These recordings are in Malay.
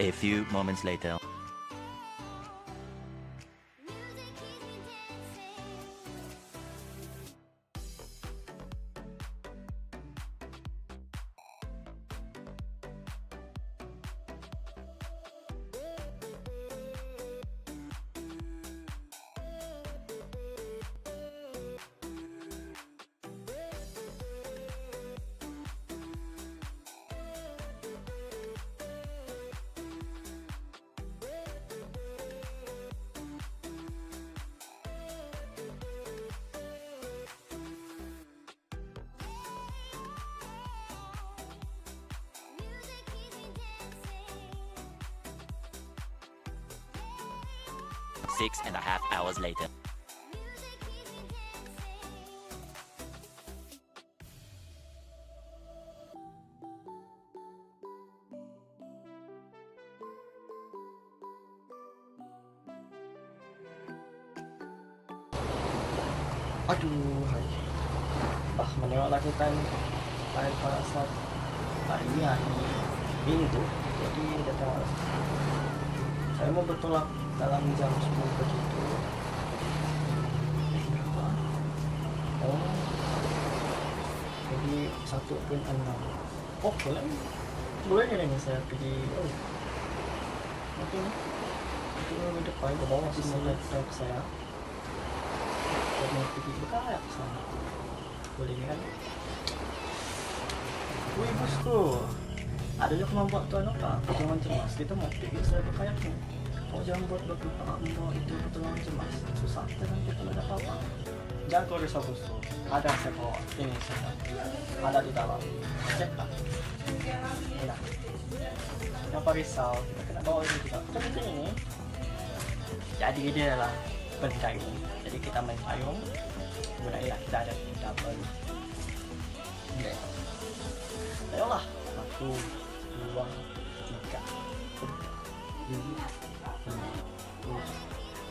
A few moments later. 6.5 hours later. Aduh, hai. Menengok lakukan live pada saat hari ini tu. Jadi datang saya mau bertolak dalam jam 10 pagi itu. Berapa? Oh, jadi 1.6. Oh, boleh ni saya pergi. Oh, nanti ni. Itu depan ke bawah sini live saya. Mau pergi berkayak ke sana. Boleh ni kan? Wih bosku, ada je kemampuan tuan apa? Jangan cemas, kita mau pergi saya berkayak ni. Kau jangan buat membawa itu pertolongan cemas. Susah kita nanti kalau ada apa-apa. Jangan kau risau bosku. Ada saya bawa. Ini saya. Ada di dalam. Cek tak? Enak. Kenapa risau? Kita kena bawa ini juga. Penting ini. Jadi dia adalah payung. Jadi kita main payung. Kemudian kita ada double. Ayolah. 1, 2, 3.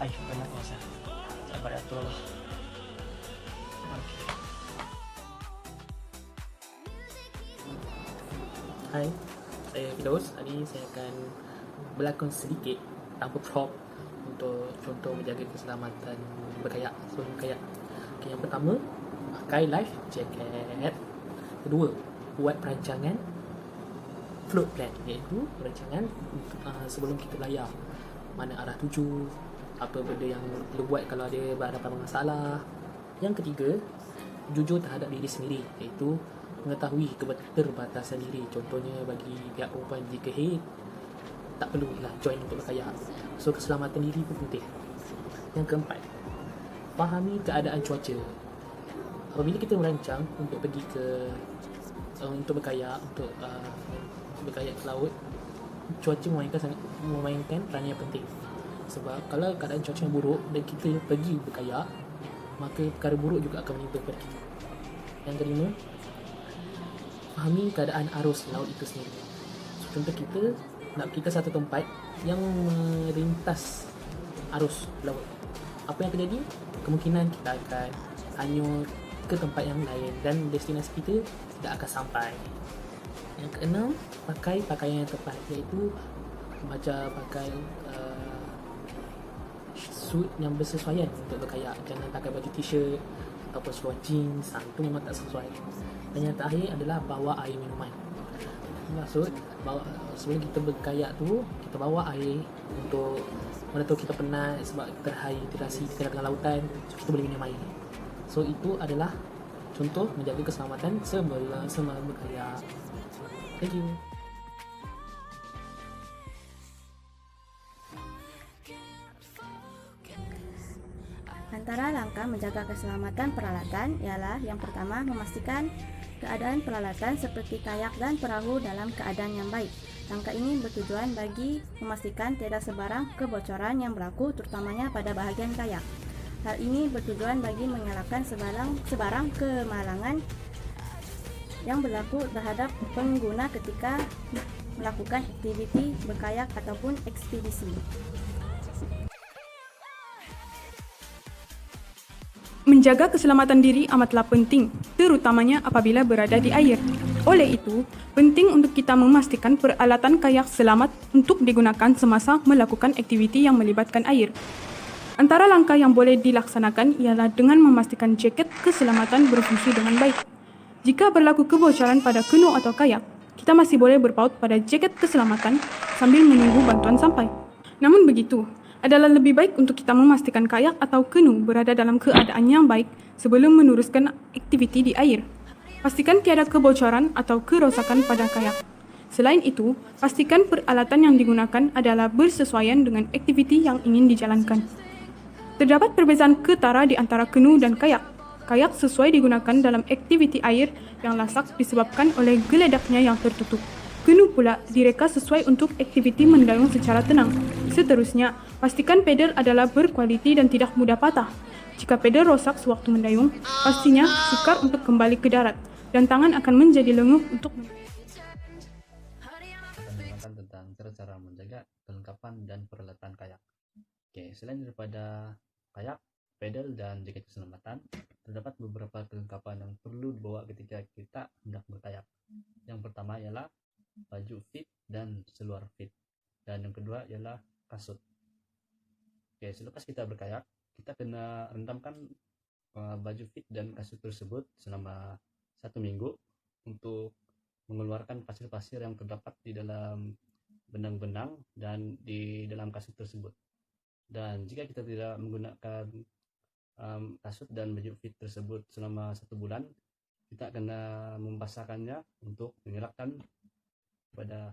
Ayo, benar masa. Sabar atur lah. Hai, saya Firdaus. Hari ini saya akan berlakon sedikit tanpa prop untuk contoh menjaga keselamatan berkayak, sebelum berkayak. Okay, yang pertama, pakai life jacket. Kedua, buat perancangan float plan, iaitu perancangan sebelum kita berlayar, mana arah tuju, apa benda yang perlu buat kalau ada berhadapan dengan masalah. Yang ketiga, jujur terhadap diri sendiri, iaitu mengetahui keterbatasan diri. Contohnya bagi pihak perempuan, jika haid, tak perlulah join untuk berkayak. So keselamatan diri pun penting. Yang keempat, fahami keadaan cuaca. Apabila kita merancang untuk pergi ke untuk berkayak, untuk berkayak ke laut, cuaca memainkan peranan yang penting. Sebab kalau keadaan cuaca yang buruk dan kita pergi berkayak, maka perkara buruk juga akan menimpa kepada kita. Yang kelima, fahami keadaan arus laut itu sendiri. So, contoh kita nak pergi ke satu tempat yang melintas arus laut, apa yang terjadi? Kemungkinan kita akan hanyut ke tempat yang lain dan destinasi kita tidak akan sampai. Yang keenam, pakai pakaian yang tepat, iaitu pakai suit yang bersesuaian untuk berkayak. Jangan pakai baju t-shirt ataupun seluar jeans, itu memang tak sesuai. Dan yang terakhir adalah bawa air minuman. Maksud, sebelum kita berkayak tu, kita bawa air untuk, mana tahu kita penat sebab terhidrasi di tengah lautan, so kita boleh minum air. So itu adalah contoh menjaga keselamatan sebelum berkayak. Thank you. Antara langkah menjaga keselamatan peralatan ialah yang pertama, memastikan keadaan peralatan seperti kayak dan perahu dalam keadaan yang baik. Langkah ini bertujuan bagi memastikan tidak sebarang kebocoran yang berlaku, terutamanya pada bahagian kayak. Hal ini bertujuan bagi mengelakkan sebarang kemalangan yang berlaku terhadap pengguna ketika melakukan aktiviti berkayak ataupun ekspedisi. Menjaga keselamatan diri amatlah penting, terutamanya apabila berada di air. Oleh itu, penting untuk kita memastikan peralatan kayak selamat untuk digunakan semasa melakukan aktiviti yang melibatkan air. Antara langkah yang boleh dilaksanakan ialah dengan memastikan jaket keselamatan berfungsi dengan baik. Jika berlaku kebocoran pada kenu atau kayak, kita masih boleh berpaut pada jaket keselamatan sambil menunggu bantuan sampai. Namun begitu, adalah lebih baik untuk kita memastikan kayak atau kenu berada dalam keadaan yang baik sebelum meneruskan aktiviti di air. Pastikan tiada kebocoran atau kerosakan pada kayak. Selain itu, pastikan peralatan yang digunakan adalah bersesuaian dengan aktiviti yang ingin dijalankan. Terdapat perbezaan ketara di antara kenu dan kayak. Kayak sesuai digunakan dalam aktiviti air yang lasak disebabkan oleh geledaknya yang tertutup. Kenu pula direka sesuai untuk aktiviti mendayung secara tenang. Seterusnya, pastikan pedal adalah berkualiti dan tidak mudah patah. Jika pedal rosak sewaktu mendayung, pastinya sukar untuk kembali ke darat dan tangan akan menjadi lenguh untuk akan menerangkan tentang cara menjaga kelengkapan dan peralatan kayak. Oke, selain daripada kayak, pedal dan jaket keselamatan, terdapat beberapa kelengkapan yang perlu dibawa ketika kita hendak berkayak. Yang pertama ialah baju fit dan seluar fit, dan yang kedua ialah kasut. Oke, selepas kita berkayak, kita kena rendamkan baju fit dan kasut tersebut selama 1 minggu untuk mengeluarkan pasir-pasir yang terdapat di dalam benang-benang dan di dalam kasut tersebut. Dan jika kita tidak menggunakan kasut dan baju fit tersebut selama 1 bulan, kita kena membasahkannya untuk mengelakkan pada